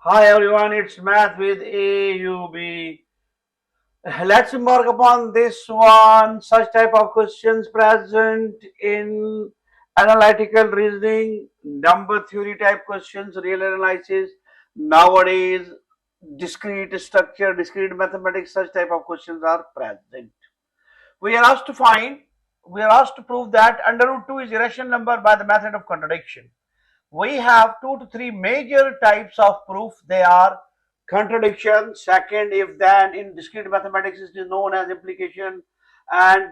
Hi everyone, it's Math with AUB. Let's embark upon this one. Such type of questions present in analytical reasoning, number theory type questions, real analysis. Nowadays, discrete structure, discrete mathematics, such type of questions are present. We are asked to find, we are asked to prove that under root 2 is a irrational number by the method of contradiction. We have 2 to 3 major types of proof. They are contradiction, second if then, in discrete mathematics it is known as implication, and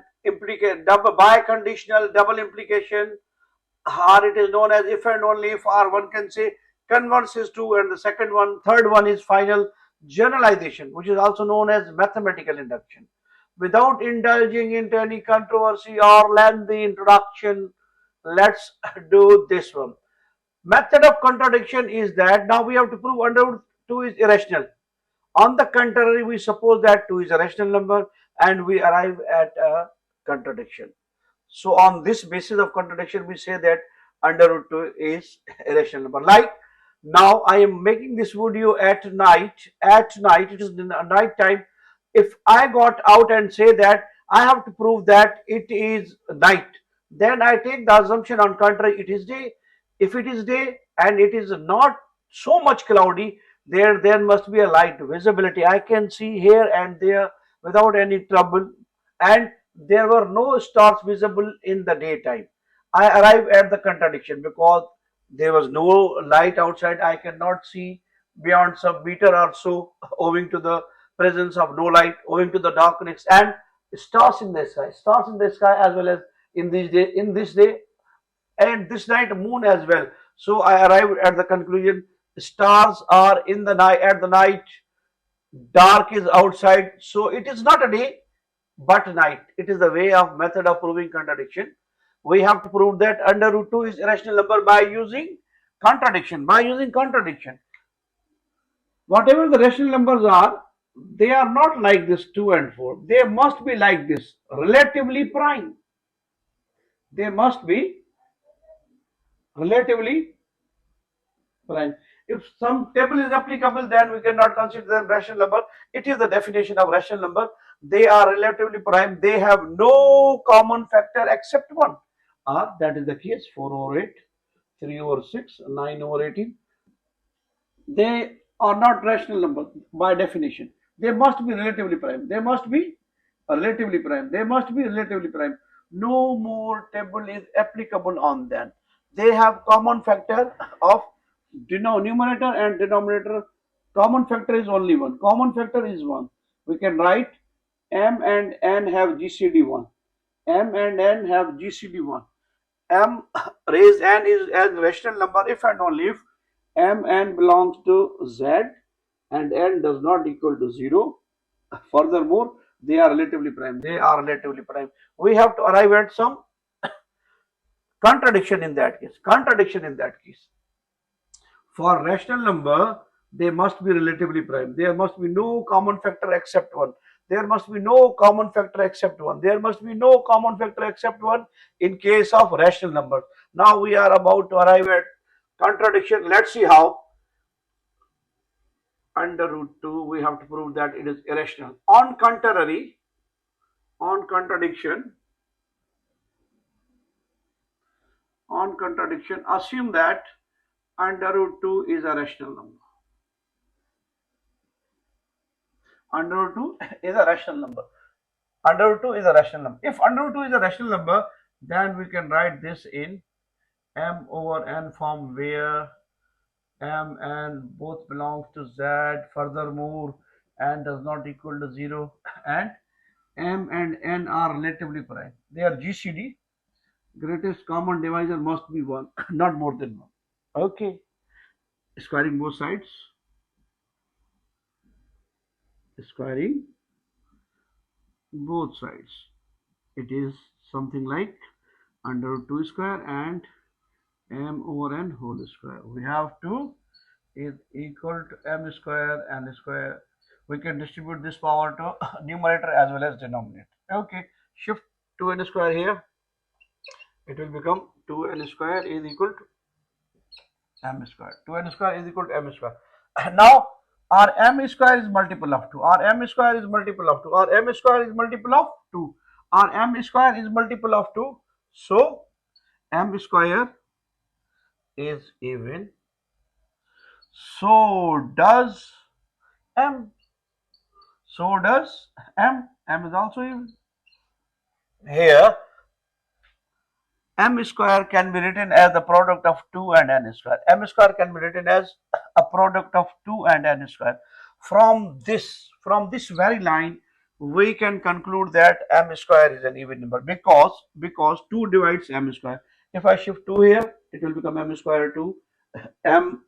double biconditional double implication, or it is known as if and only if, or one can say converses to, and the third one is final generalization, which is also known as mathematical induction. Without indulging into any controversy or lengthy introduction, let's do this one. Method of contradiction is that now we have to prove under root 2 is irrational. On the contrary, we suppose that 2 is a rational number and we arrive at a contradiction. So on this basis of contradiction, we say that under root 2 is a rational number. Like now I am making this video at night. At night, it is in the night time. If I got out and say that I have to prove that it is night, then I take the assumption on contrary it is day. If it is day and it is not so much cloudy, there must be a light visibility. I can see here and there without any trouble, and there were no stars visible in the daytime. I arrive at the contradiction because there was no light outside. I cannot see beyond some meter or so, owing to the presence of no light, owing to the darkness, and stars in the sky as well as in this day, and this night moon as well. So I arrived at the conclusion: stars are in the night, at the night, dark is outside, so it is not a day but night. It is the way of method of proving contradiction. We have to prove that under root 2 is irrational number by using contradiction. Whatever the rational numbers are, they are not like this 2 and 4. They must be like this, relatively prime. They must be relatively prime. If some table is applicable, then we cannot consider them rational number. It is the definition of rational number. They are relatively prime. They have no common factor except one. Or that is the case: 4 over 8, 3 over 6, 9 over 18. They are not rational numbers by definition. They must be relatively prime. They must be relatively prime. They must be relatively prime. No more table is applicable on them. They have common factor of numerator and denominator. Common factor is only one. Common factor is one. We can write m and n have GCD 1. M and n have GCD 1. M raised n is as rational number if and only if m n belongs to z and n does not equal to 0. Furthermore, they are relatively prime. They are relatively prime. We have to arrive at some contradiction in that case. Contradiction in that case. For rational number, they must be relatively prime. There must be no common factor except one. There must be no common factor except one. There must be no common factor except one in case of rational numbers. Now we are about to arrive at contradiction. Let's see how. Under root 2, we have to prove that it is irrational. On contrary, on contradiction, assume that under root 2 is a rational number. Under root 2 is a rational number. Under root 2 is a rational number. If under root 2 is a rational number, then we can write this in m over n form, where m and both belongs to z. Furthermore, n does not equal to 0, and m and n are relatively prime. They are GCD. Greatest common divisor must be 1, not more than 1. Okay. Squaring both sides. Squaring both sides. It is something like under root 2 square and m over n whole square. We have to is equal to m square and square. We can distribute this power to numerator as well as denominator. Okay, shift 2n square here. It will become 2n square is equal to m square. 2n square is equal to m square. Now our m square is multiple of 2, our m square is multiple of 2, our m square is multiple of 2, our m square is multiple of 2. So m square is even, so does m, so does m is also even. Here m square can be written as the product of 2 and n square. M square can be written as a product of 2 and n square. From this very line, we can conclude that m square is an even number because 2 divides m square. If I shift 2 here, it will become m square 2. M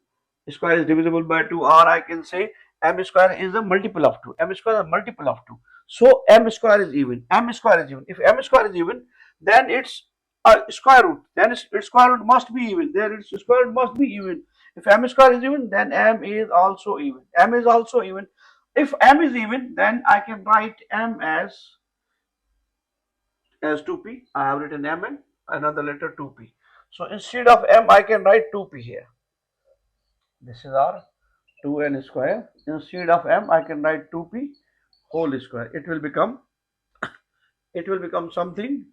square is divisible by 2, or I can say m square is a multiple of 2. M square is a multiple of 2. So m square is even. M square is even. If m square is even, then it's square root. Then its square root must be even. Then its square root must be even. If m square is even, then m is also even. M is also even. If m is even, then I can write m as 2p. I have written m and another letter 2p. So instead of m, I can write 2p here. This is our 2n square. Instead of m, I can write 2p whole square. It will become something.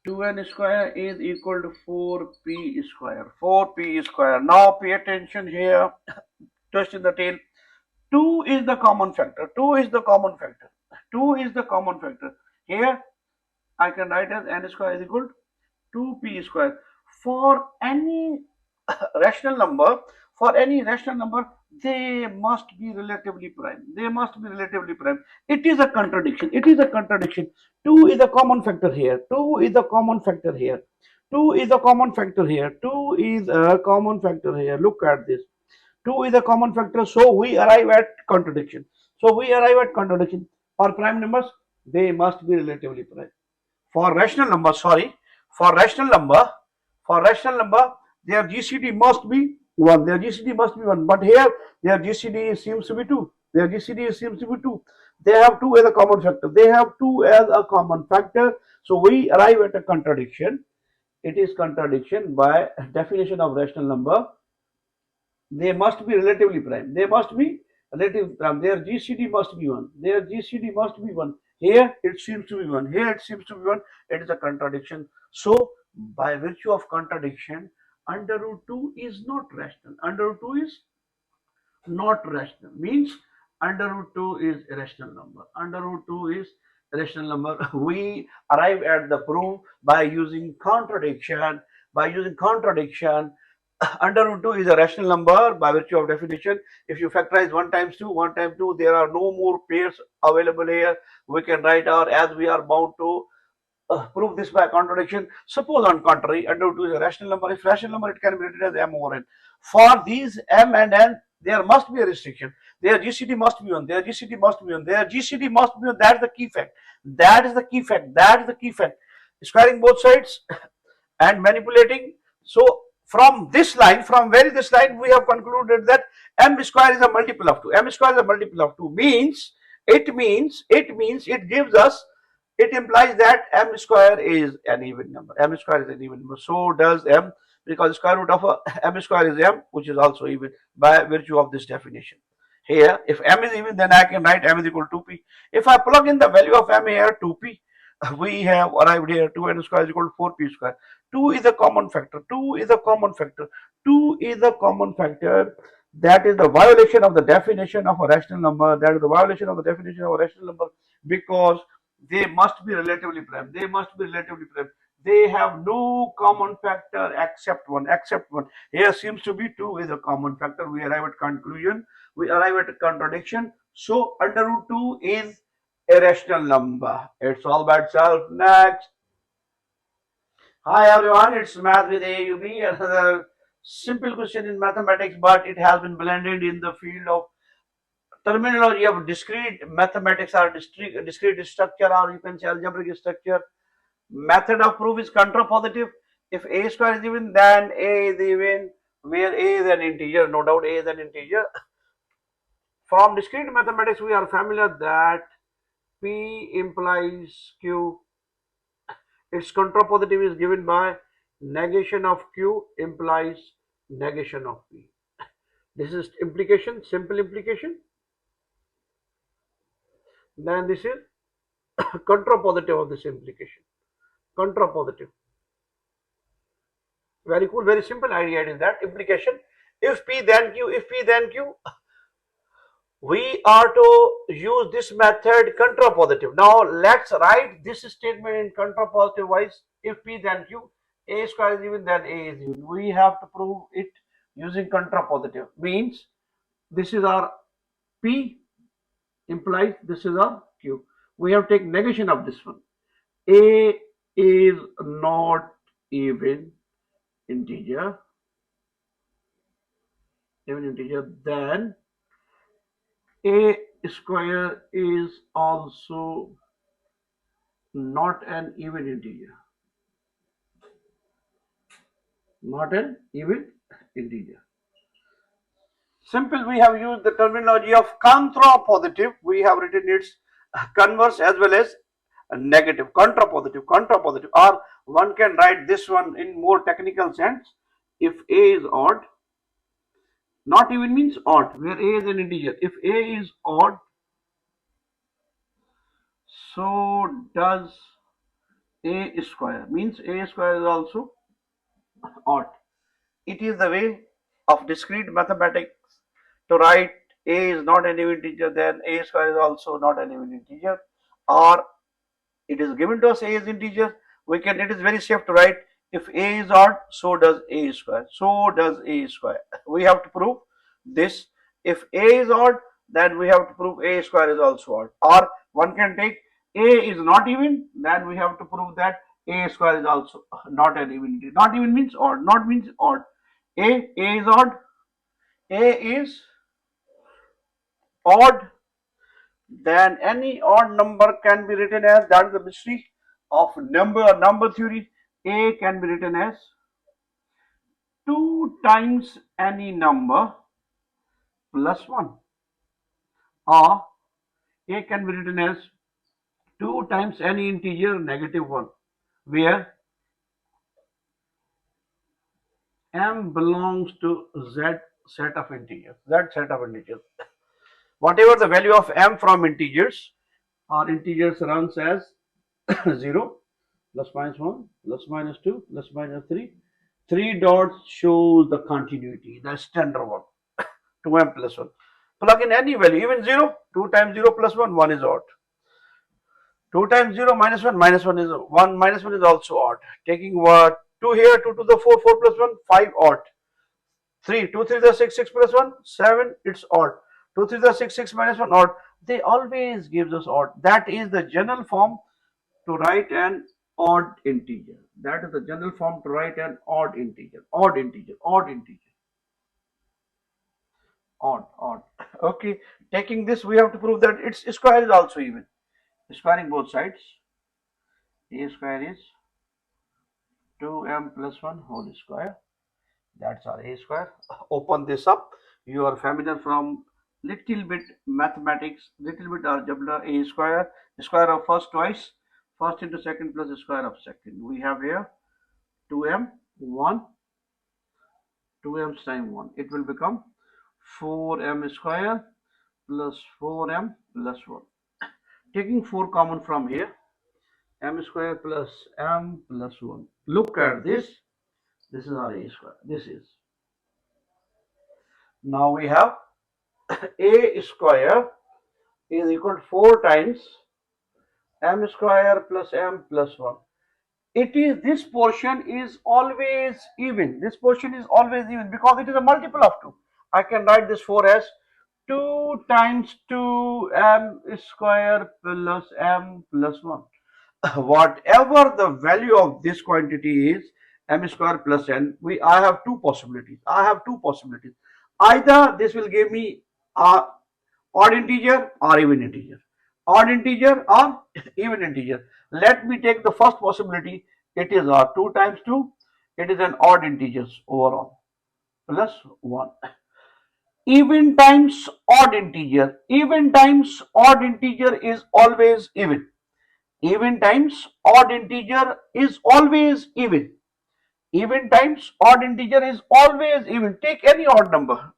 2n square is equal to 4p square. 4p square. Now pay attention here. Twist in the tail. 2 is the common factor. 2 is the common factor. 2 is the common factor. Here I can write as n square is equal to 2p square. For any rational number, they must be relatively prime. They must be relatively prime. It is a contradiction. It is a contradiction. 2 is a common factor here. 2 is a common factor here. 2 is a common factor here. 2 is a common factor here. Look at this. 2 is a common factor. So we arrive at contradiction. For prime numbers, they must be relatively prime. For rational number, sorry, for rational number, for rational number, their GCD must be 1. Their GCD must be 1. But here, their GCD seems to be 2. Their GCD seems to be 2. They have 2 as a common factor. They have 2 as a common factor. So we arrive at a contradiction. It is contradiction by definition of rational number. They must be relatively prime. They must be relatively prime. Their GCD must be 1. Their GCD must be 1. Here it seems to be 1. Here it seems to be 1. It is a contradiction. So, by virtue of contradiction, under root 2 is not rational. Under root 2 is not rational. Means under root 2 is a rational number. Under root 2 is a rational number. We arrive at the proof by using contradiction. By using contradiction, under root 2 is a rational number by virtue of definition. If you factorize 1 times 2, 1 times 2, there are no more pairs available here. We can write our, as we are bound to prove this by contradiction. Suppose on contrary, under root 2 is a rational number. If rational number, it can be written as m over n. For these m and n, there must be a restriction. Their GCD must be 1. Their GCD must be 1. Their GCD must be 1. That is the key fact. That is the key fact. That is the key fact. Squaring both sides and manipulating. So from this line, from very this line, we have concluded that m square is a multiple of 2. M square is a multiple of 2 means it gives us, it implies that m square is an even number. M square is an even number. So does m, because square root of m square is m, which is also even by virtue of this definition. Here, if m is even, then I can write m is equal to 2p. If I plug in the value of m here, 2p, we have arrived here 2n square is equal to 4p square. 2 is a common factor. 2 is a common factor. 2 is a common factor. That is the violation of the definition of a rational number. That is the violation of the definition of a rational number, because they must be relatively prime. They must be relatively prime. They have no common factor except one. Except one. Here seems to be 2 is a common factor. We arrive at conclusion. We arrive at a contradiction. So under root 2 is a rational number. It's all by itself. Next. Hi everyone, it's math with AUB. Another simple question in mathematics, but it has been blended in the field of terminology of discrete mathematics, or discrete structure, or you can say algebraic structure. Method of proof is contrapositive. If a square is even, then a is even, where a is an integer. No doubt a is an integer. From discrete mathematics, we are familiar that P implies Q. Its contrapositive is given by negation of Q implies negation of P. This is implication, simple implication. Then this is contrapositive of this implication. Contrapositive. Very cool, very simple idea is that implication. If P then Q, if P then Q, we are to use this method contrapositive. Now let's write this statement in contrapositive wise. If P then Q, A square is even, then A is even. We have to prove it using contrapositive. Means this is our P, implies this is our Q. We have to take negation of this one. A is not even integer, then A square is also not an even integer. Not an even integer. Simple, we have used the terminology of contrapositive. We have written its converse as well as negative, contrapositive, or one can write this one in more technical sense. If A is odd, not even means odd, where A is an integer. If A is odd, so does A square, means A square is also odd. It is the way of discrete mathematics to write A is not an even integer, then A square is also not an even integer, or it is given to us A is integer, we can, it is very safe to write if A is odd, so does A square, so does A square. We have to prove this. If A is odd, then we have to prove A square is also odd, or one can take A is not even, then we have to prove that A square is also not an even integer. Not even means odd, not means odd. A is odd, A is odd, then any odd number can be written as, that is the mystery of number theory. A can be written as 2 times any number plus 1, or A can be written as 2 times any integer negative 1, where M belongs to Z set of integers. Whatever the value of M from integers, or integers runs as 0, plus minus 1, plus minus 2, plus minus 3. 3 dots shows the continuity, the standard one, 2M plus 1. Plug in any value, even 0, 2 times 0 plus 1, 1 is odd. 2 times 0 minus 1, minus 1 is 1, minus 1 is also odd. Taking what? 2 here, 2 to the 4, 4 plus 1, 5 odd. 3, 2 3 the 6, 6 plus 1, 7, it's odd. 2 3 the 6, 6 minus 1, odd. They always gives us odd. That is the general form to write an odd integer. That is the general form to write an odd integer. Odd integer, odd integer. Odd, odd. Okay, taking this, we have to prove that its square is also even. Squaring both sides. A square is 2M plus 1 whole square. That's our A square. Open this up. You are familiar from little bit mathematics, little bit algebra. A square, square of first twice, first into second plus the square of second. We have here 2M 1, 2M times 1. It will become 4M square plus 4M plus 1. Taking 4 common from here, M square plus M plus 1. Look at this. This is our A square. This is. Now we have A square is equal to 4 times M square plus M plus 1. It is, this portion is always even. This portion is always even because it is a multiple of 2. I can write this 4 as 2 times 2M square plus M plus 1. Whatever the value of this quantity is, M square plus N, I have two possibilities. Either this will give me a odd integer or even integer. Odd integer or even integer. Let me take the first possibility. It is 2 times 2. It is an odd integer overall. Plus 1. Even times odd integer. Even times odd integer is always even. Even times odd integer is always even. Even times odd integer is always even. Take any odd number.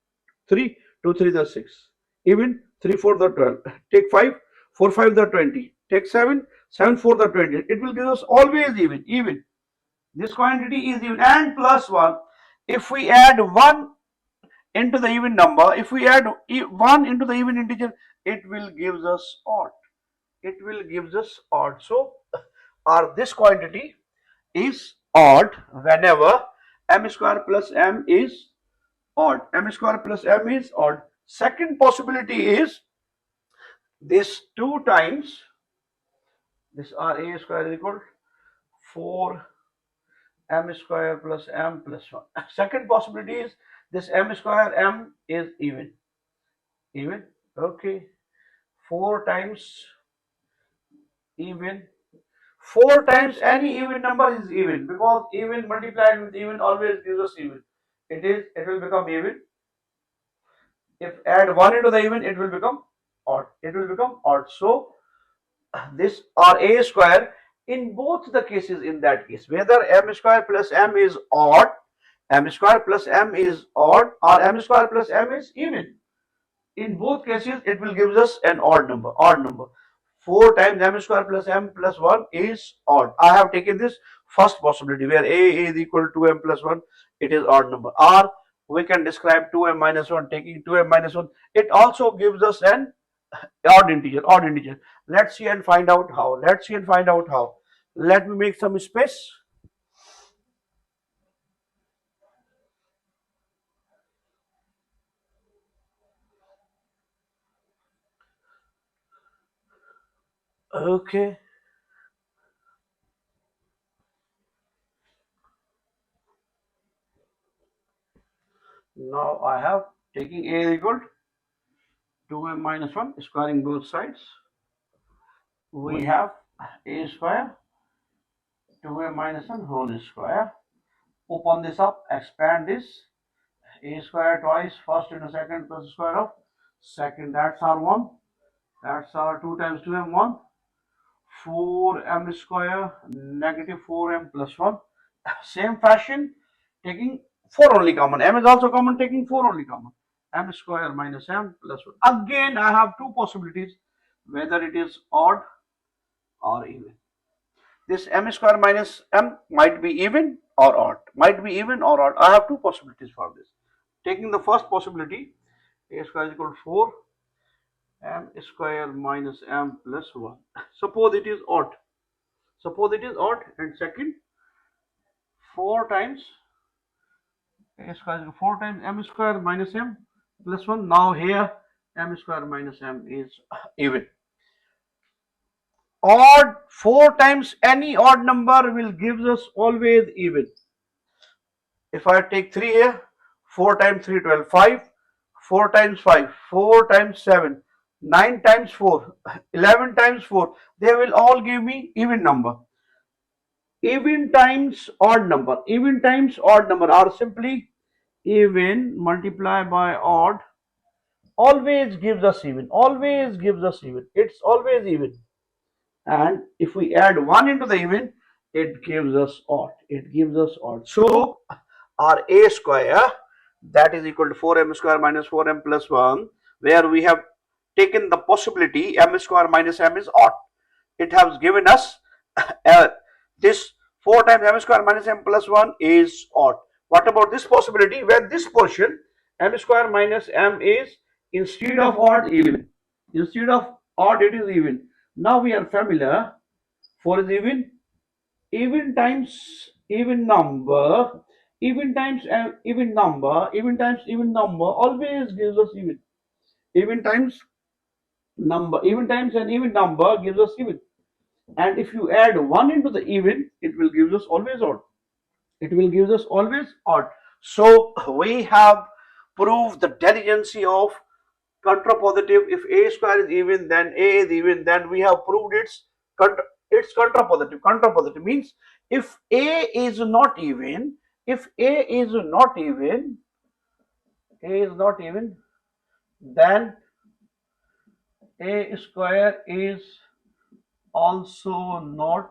3, 2 3 the 6. Even 3 4 the 12. Take 5, 4 5 the 20. Take 7, 7 4 the 20. It will give us always even. Even. This quantity is even and plus 1. If we add 1 into the even number, if we add 1 into the even integer, it will give us odd. It will give us odd. So, this quantity is odd whenever m square plus m is odd. M square plus m is odd. Second possibility is this 2 times this RA square is equal to 4 m square plus m plus 1. Second possibility is this m square m is even. Even. Okay. 4 times even. 4 times any even number is even, because even multiplied with even always gives us even. It will become even. If add 1 into the even, it will become odd. It will become odd. So this or a square in both the cases, in that case, whether m square plus m is odd, m square plus m is odd, or m square plus m is even, in both cases it will give us an odd number. 4 times m square plus m plus 1 is odd. I have taken this first possibility where a is equal to m plus 1, it is odd number. Or we can describe 2m minus 1, taking 2m minus 1, it also gives us an odd integer. Let's see and find out how. Let me make some space. Okay, now I have taking a equal to 2m minus 1, squaring both sides. We have a square 2m minus 1 whole square. Open this up, expand this. A square twice, first into second plus square of second. That's our 1. That's our 2 times 2m 1. 4m square negative 4m plus 1. Same fashion, taking 4 only common. M is also common, taking 4 only common. M square minus m plus 1. Again, I have two possibilities, whether it is odd or even. This m square minus m might be even or odd. I have two possibilities for this. Taking the first possibility, a square is equal to 4 m square minus m plus 1. Suppose it is odd. And second, 4 times a square is equal to 4 times m square minus m plus 1. Now here m square minus m is even. Odd, 4 times any odd number will give us always even. If I take 3 here, 4 times 3 12, 5, 4 times 5, 4 times 7, 9 times 4, 11 times 4, they will all give me even number. Even times odd number are simply even multiplied by odd always gives us even. It's always even. And if we add 1 into the even, it gives us odd. So our a square, that is equal to 4m square minus 4m plus 1, where we have taken the possibility m square minus m is odd. It has given us this 4 times m square minus m plus 1 is odd. What about this possibility where this portion m square minus m is instead of odd even? Instead of odd, it is even. Now we are familiar. 4 is even. Even times even number. Even times even number. Even number always gives us even. Even times an even number gives us even. And if you add 1 into the even, it will give us always odd. So we have proved the delicacy of contrapositive. If a square is even, then a is even, then we have proved it's contrapositive. Contrapositive means if a is not even, then a square is also not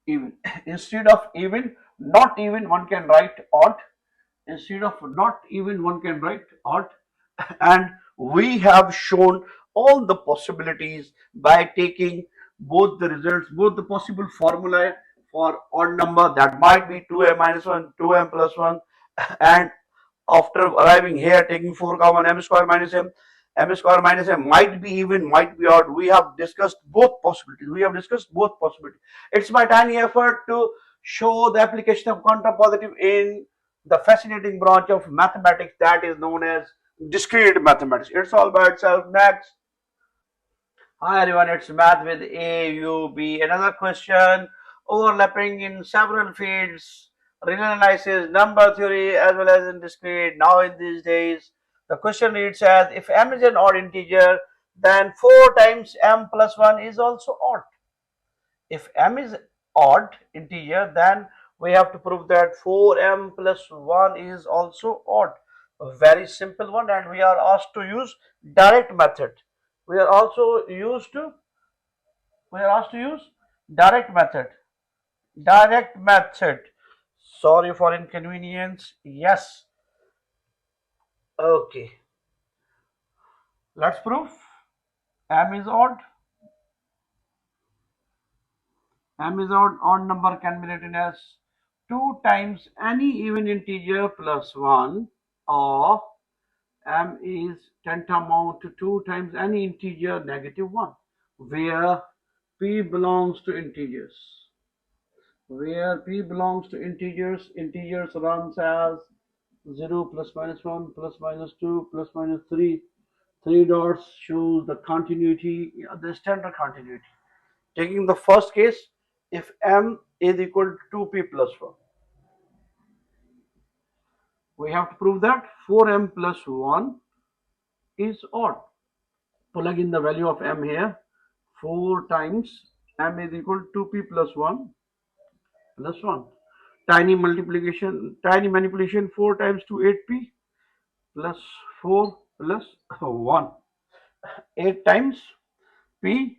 even. Instead of even, not even, one can write odd. Instead of not even, one can write odd. And we have shown all the possibilities by taking both the results, both the possible formulae for odd number, that might be 2m minus 1, 2m plus 1, and after arriving here taking 4 common, m square minus m square minus m might be even, might be odd. We have discussed both possibilities. We have discussed both possibilities. It's my tiny effort to show the application of contrapositive in the fascinating branch of mathematics that is known as discrete mathematics. It's all by itself. Next. Hi everyone, it's math with AUB. Another question overlapping in several fields, real analysis, number theory, as well as in discrete. Now, in these days, the question reads as if m is an odd integer, then 4 times m plus 1 is also odd. If m is odd integer, then we have to prove that 4m plus 1 is also odd. A very simple one, and we are asked to use direct method. We are also used to we are asked to use direct method. Direct method. Sorry for inconvenience. Yes. Okay. Let's prove m is odd. M is odd number can be written as 2 times any even integer plus 1, or m is tantamount to 2 times any integer negative 1, where p belongs to integers. Where p belongs to integers runs as 0 plus minus 1 plus minus 2 plus minus 3. 3 dots shows the continuity, the standard continuity. Taking the first case, if m is equal to 2p plus 1, we have to prove that 4m plus 1 is odd. Plug in the value of m here. 4 times m is equal to 2p plus 1 plus 1. Tiny manipulation, 4 times 2, 8p plus 4 plus 1. 8 times p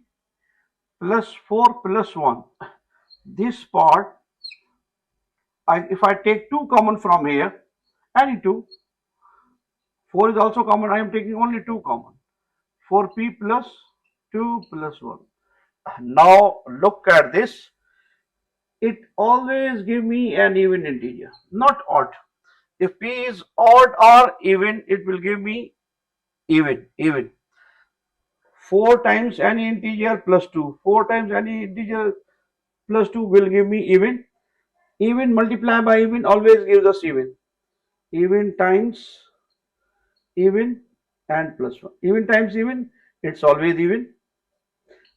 plus 4 plus 1. This part, if I take 2 common from here, any 2, 4 is also common, I am taking only 2 common. 4p plus 2 plus 1. Now look at this. It always give me an even integer, not odd. If p is odd or even, it will give me even. 4 times any integer plus 2. 4 times any integer plus 2 will give me even. Even multiplied by even always gives us even. Even times even and plus 1. Even times even, it's always even.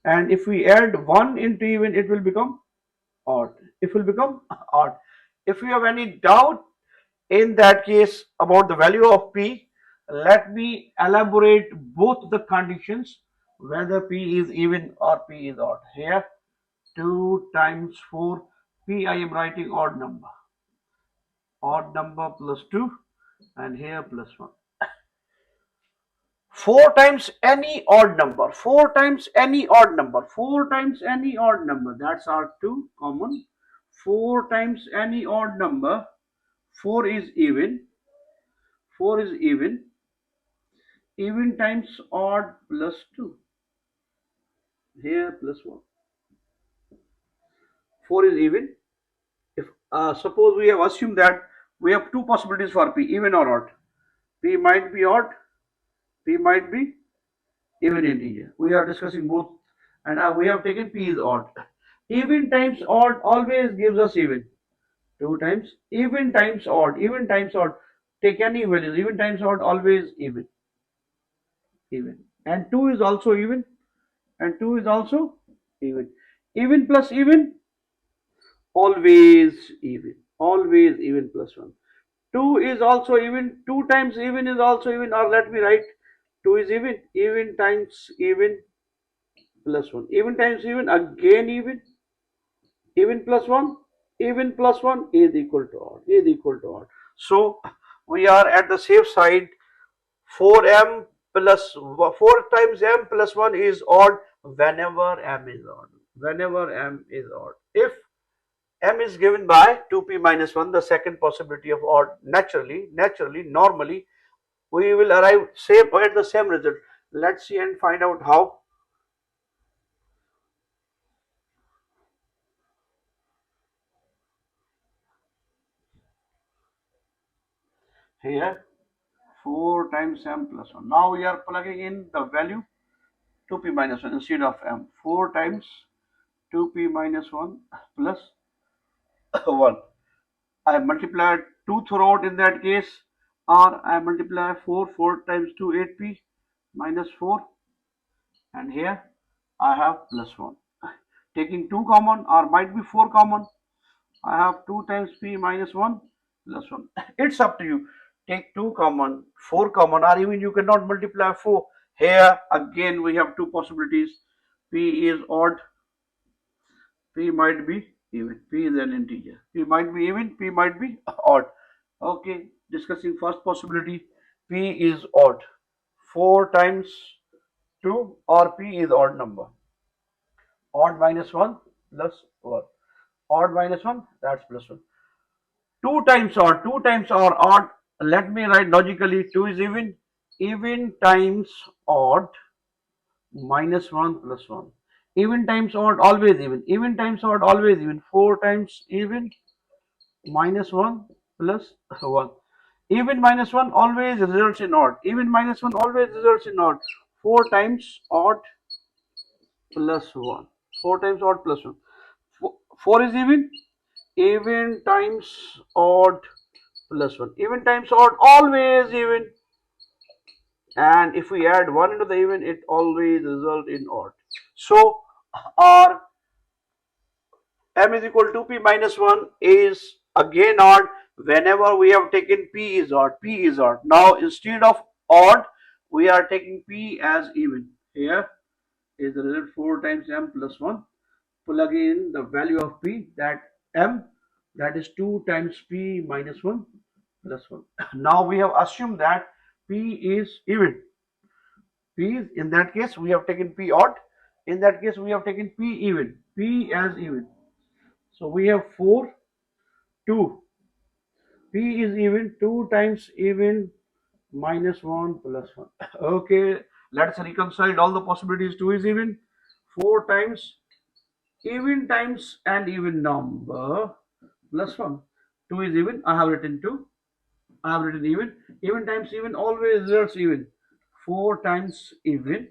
And if we add 1 into even, it will become odd. It will become odd. If you have any doubt in that case about the value of p, let me elaborate both the conditions, whether p is even or p is odd. Here 2 times 4, p I am writing odd number plus 2, and here plus 1. 4 times any odd number, 4 times any odd number, 4 times any odd number, that's our 2 common. 4 times any odd number, 4 is even, 4 is even times odd plus 2, here plus 1. 4 is even. If suppose we have assumed that we have two possibilities for p, even or odd. P might be odd, p might be even integer. We are discussing both, and we have taken p is odd. Even times odd always gives us even. 2 times even times odd, even times odd. Take any values, even times odd always even. And 2 is also even, and 2 is also even. Even plus even, always even plus 1. 2 is also even, 2 times even is also even, or let me write 2 is even times even plus 1. Even times even, again even plus 1, even plus 1 is equal to odd. So we are at the safe side. 4m plus 4 times m plus 1 is odd whenever m is odd. Whenever m is odd. If m is given by 2p minus 1, the second possibility of odd, normally we will arrive same at the same result. Let's see and find out how. Here 4 times m plus 1. Now we are plugging in the value 2p minus 1 instead of m. 4 times 2p minus 1 plus 1. I multiply 2 throughout in that case, or I multiply 4 times 2, 8p minus 4, and here I have plus 1. Taking 2 common, or might be 4 common, I have 2 times p minus 1 plus 1. It's up to you. Take 2 common, 4 common, or even you cannot multiply 4. Here again we have two possibilities. P is odd, P might be even. P is an integer. P might be even, P might be odd. Okay, discussing first possibility. P is odd. 4 times 2, or P is odd number. Odd minus 1 plus 1. Odd minus 1, that's plus 1. 2 times odd, 2 times or odd. Let me write logically. 2 is even. Even times odd minus 1 plus 1. Even times odd, always even. Even times odd, always even. 4 times even minus 1 plus 1. Even minus 1 always results in odd. Even minus 1 always results in odd. 4 times odd plus 1. 4 times odd plus 1. 4 is even. Even times odd plus 1. Even times odd, always even. And if we add 1 into the even, it always results in odd. So our m is equal to p minus 1 is again odd whenever we have taken p is odd. P is odd. Now instead of odd, we are taking p as even. Here is the result 4 times m plus 1. Plug in the value of p, that m, that is 2 times p minus 1 plus 1. Now we have assumed that p is even. P is, in that case we have taken p odd. In that case we have taken p even. P as even. So we have 4, 2. P is even. 2 times even minus 1 plus 1. Okay, let's reconcile all the possibilities. 2 is even. 4 times even times an even number plus 1. 2 is even. I have written 2. I have written even. Even times even always results even. 4 times even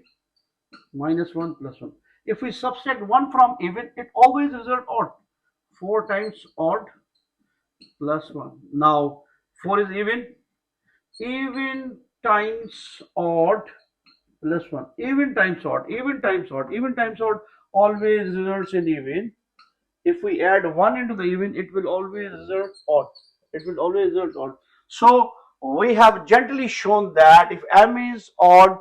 minus 1 plus 1. If we subtract 1 from even, it always results odd. 4 times odd plus 1. Now 4 is even. Even times odd plus 1. Even times odd. Even times odd. Even times odd always results in even. If we add 1 into the even, it will always result odd. It will always result odd. So we have gently shown that if m is odd,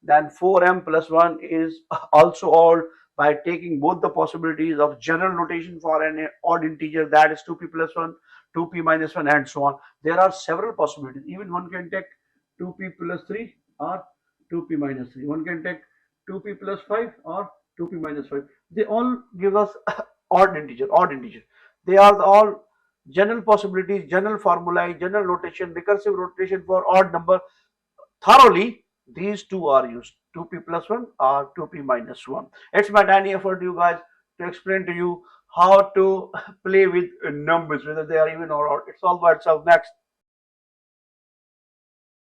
then 4m plus 1 is also odd by taking both the possibilities of general notation for an odd integer, that is 2p plus 1, 2p minus 1, and so on. There are several possibilities. Even one can take 2p plus 3 or 2p minus 3. One can take 2p plus 5 or 2p minus 5. They all give us odd integer, odd integer. They are all general possibilities, general formulae, general notation, recursive notation for odd number. Thoroughly, these two are used, 2p plus 1 or 2p minus 1. It's my tiny effort, you guys, to explain to you how to play with numbers, whether they are even or odd. It's all by itself. Next.